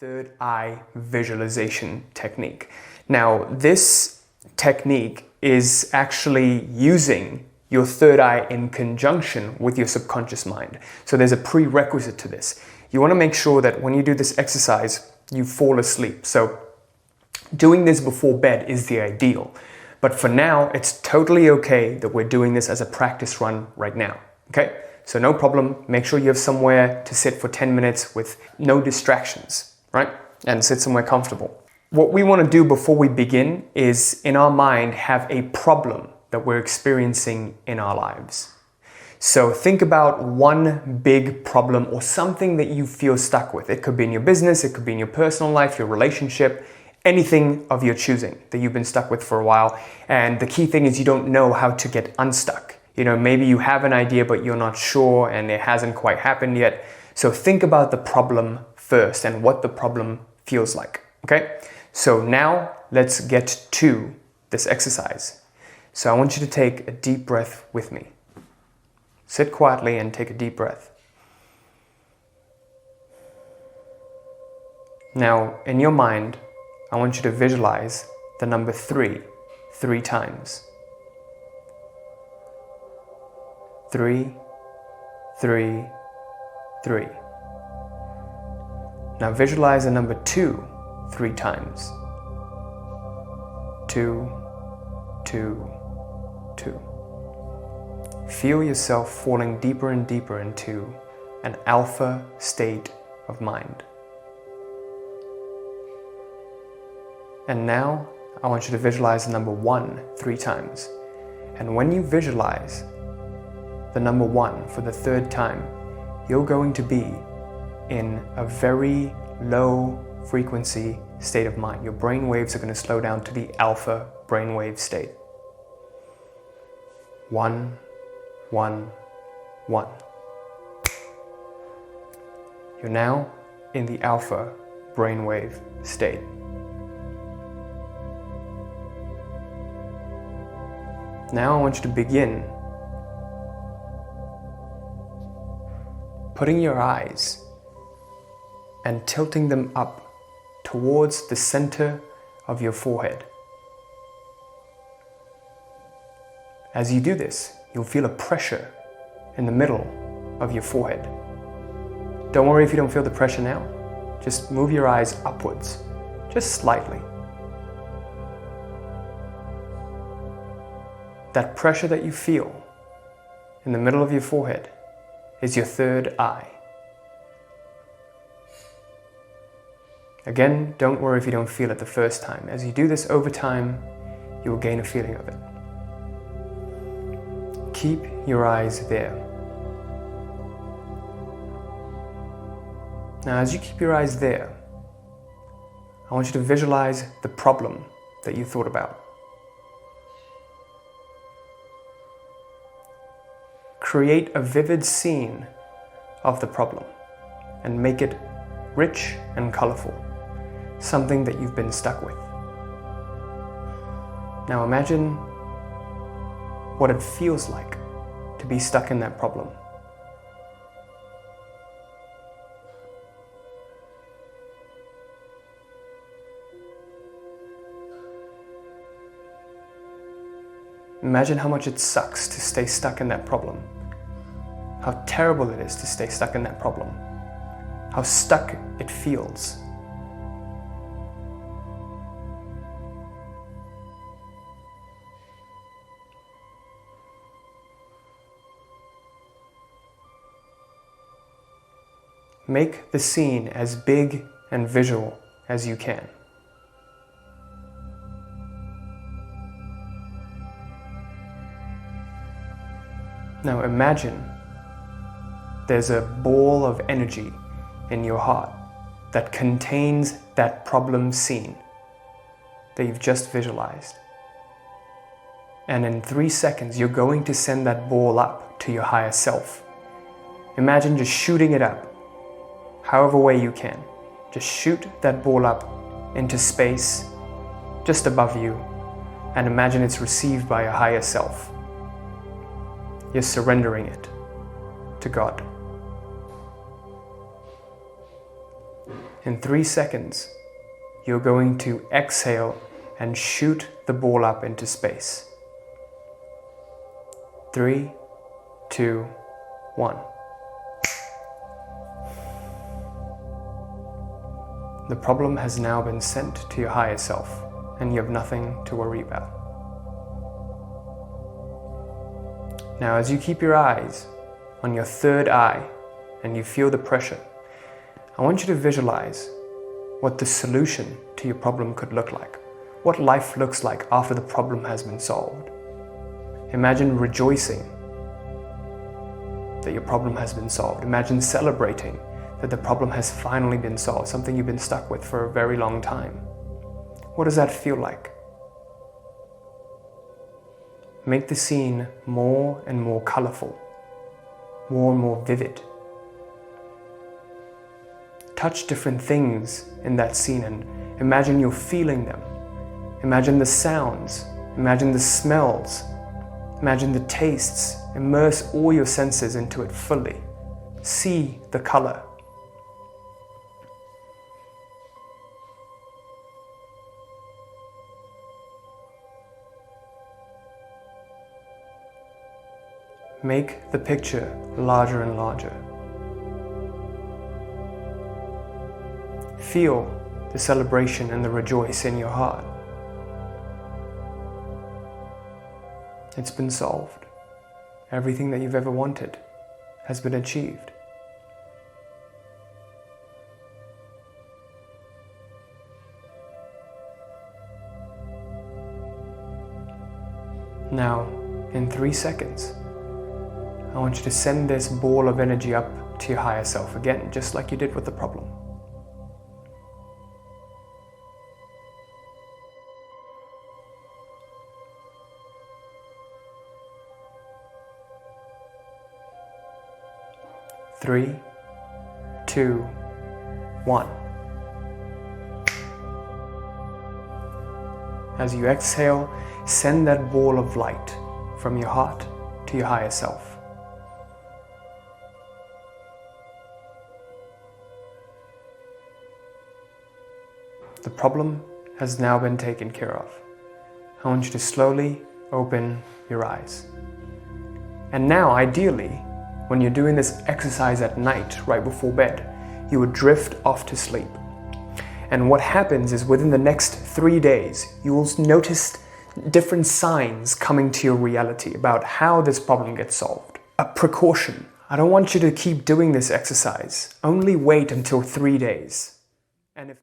third eye visualization technique. Now, this technique is actually using your third eye in conjunction with your subconscious mind. So there's a prerequisite to this. You want to make sure that when you do this exercise, you fall asleep. So doing this before bed is the ideal. But for now, it's totally okay that we're doing this as a practice run right now. Okay? So no problem. Make sure you have somewhere to sit for 10 minutes with no distractions, right? And sit somewhere comfortable. What we want to do before we begin is, in our mind, have a problem that we're experiencing in our lives. So think about one big problem or something that you feel stuck with. It could be in your business, it could be in your personal life, your relationship, anything of your choosing that you've been stuck with for a while. And the key thing is you don't know how to get unstuck. You know, maybe you have an idea, but you're not sure and it hasn't quite happened yet. So think about the problem first and what the problem feels like, okay? So now let's get to this exercise. So I want you to take a deep breath with me. Sit quietly and take a deep breath. Now, in your mind, I want you to visualize the number 3 times. 3, 3, 3. Now visualize the number 2 3 times. 2, 2, 2. Feel yourself falling deeper and deeper into an alpha state of mind. And now I want you to visualize the number 1 3 times. And when you visualize the number 1 for the 3rd time, you're going to be in a very low frequency state of mind. Your brain waves are going to slow down to the alpha brainwave state. 1, 1, 1. You're now in the alpha brainwave state. Now I want you to begin putting your eyes and tilting them up towards the center of your forehead. As you do this, you'll feel a pressure in the middle of your forehead. Don't worry if you don't feel the pressure now. Just move your eyes upwards, just slightly. That pressure that you feel in the middle of your forehead is your third eye. Again, don't worry if you don't feel it the first time. As you do this over time, you will gain a feeling of it. Keep your eyes there. Now, as you keep your eyes there, I want you to visualize the problem that you thought about. Create a vivid scene of the problem and make it rich and colorful, something that you've been stuck with. Now imagine what it feels like to be stuck in that problem. Imagine how much it sucks to stay stuck in that problem. How terrible it is to stay stuck in that problem. How stuck it feels. Make the scene as big and visual as you can. Now imagine there's a ball of energy in your heart that contains that problem scene that you've just visualized. And in 3 seconds, you're going to send that ball up to your higher self. Imagine just shooting it up, however way you can. Just shoot that ball up into space just above you and imagine it's received by a higher self. You're surrendering it to God. In 3 seconds, you're going to exhale and shoot the ball up into space. 3, 2, 1. The problem has now been sent to your higher self, and you have nothing to worry about. Now, as you keep your eyes on your third eye and you feel the pressure, I want you to visualize what the solution to your problem could look like, what life looks like after the problem has been solved. Imagine rejoicing that your problem has been solved. Imagine celebrating that the problem has finally been solved, something you've been stuck with for a very long time. What does that feel like? Make the scene more and more colorful, more and more vivid. Touch different things in that scene and imagine you're feeling them. Imagine the sounds, imagine the smells, imagine the tastes. Immerse all your senses into it fully. See the color. Make the picture larger and larger. Feel the celebration and the rejoice in your heart. It's been solved. Everything that you've ever wanted has been achieved. Now, in 3 seconds, I want you to send this ball of energy up to your higher self again, just like you did with the problem. Three, 2, 1. As you exhale, send that ball of light from your heart to your higher self. The problem has now been taken care of. I want you to slowly open your eyes. And now, ideally, when you're doing this exercise at night, right before bed, you would drift off to sleep. And what happens is within the next 3 days, you will notice different signs coming to your reality about how this problem gets solved. A precaution. I don't want you to keep doing this exercise. Only wait until 3 days. And if